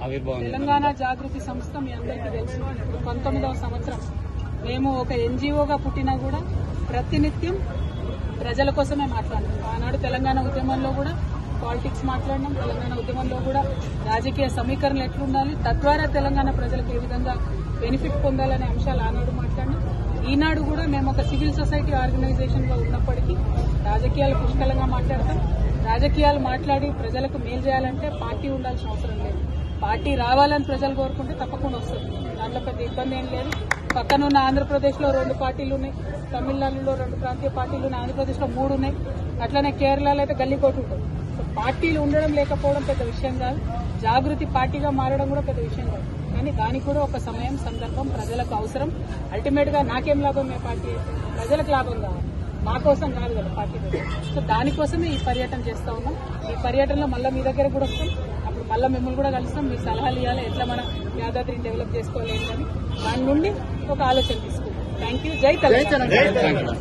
తెలంగాణ జాగృతి సంస్థ మీ అందరికీ తెలుసు 19వ సంవత్సరం మేము ఒక ఎన్జీఓగా పుట్టినా కూడా ప్రతినిత్యం ప్రజల కోసమే మాట్లాడినాం. ఆనాడు తెలంగాణ ఉద్యమంలో కూడా పాలిటిక్స్ మాట్లాడినాం. తెలంగాణ ఉద్యమంలో కూడా రాజకీయ సమీకరణలు ఎట్లుండాలి, తద్వారా తెలంగాణ ప్రజలకు ఏ విధంగా బెనిఫిట్ పొందాలనే అంశాలు ఆనాడు మాట్లాడినాం. ఈనాడు కూడా మేము ఒక సివిల్ సొసైటీ ఆర్గనైజేషన్ గా ఉన్నప్పటికీ రాజకీయాలు పుష్కలంగా మాట్లాడతాం. రాజకీయాలు మాట్లాడి ప్రజలకు మేలు చేయాలంటే పార్టీ ఉండాల్సిన అవసరం లేదు. పార్టీ రావాలని ప్రజలు కోరుకుంటే తప్పకుండా వస్తుంది. దాంట్లో పెద్ద ఇబ్బంది ఏం లేదు. పక్కనున్న ఆంధ్రప్రదేశ్ లో 2 పార్టీలు ఉన్నాయి, తమిళనాడులో 2 ప్రాంతీయ పార్టీలు ఉన్నాయి, ఆంధ్రప్రదేశ్ లో 3 ఉన్నాయి, అట్లనే కేరళలో అయితే గల్లీకోటు ఉంటుంది. సో పార్టీలు ఉండడం లేకపోవడం పెద్ద విషయం కాదు. జాగృతి పార్టీగా మారడం కూడా పెద్ద విషయం కాదు. కానీ దానికి కూడా ఒక సమయం, సందర్భం, ప్రజలకు అవసరం. అల్టిమేట్ గా నాకేం లాభం, ఏ పార్టీ ప్రజలకు లాభం కావాలి, మా కోసం కాదు కదా పార్టీ. సో దానికోసమే ఈ పర్యటన చేస్తా ఉన్నాం. ఈ పర్యటనలో మళ్ళీ మీ దగ్గర కూడా వస్తాం. అప్పుడు మళ్ళీ మిమ్మల్ని కూడా కలుస్తాం. మీ సలహాలు ఇవ్వాలి, ఎట్లా మన యాదాద్రిని డెవలప్ చేసుకోవాలి అని దాని నుండి ఒక ఆలోచన తీసుకుంటాం. Thank you. జై తెలంగాణ.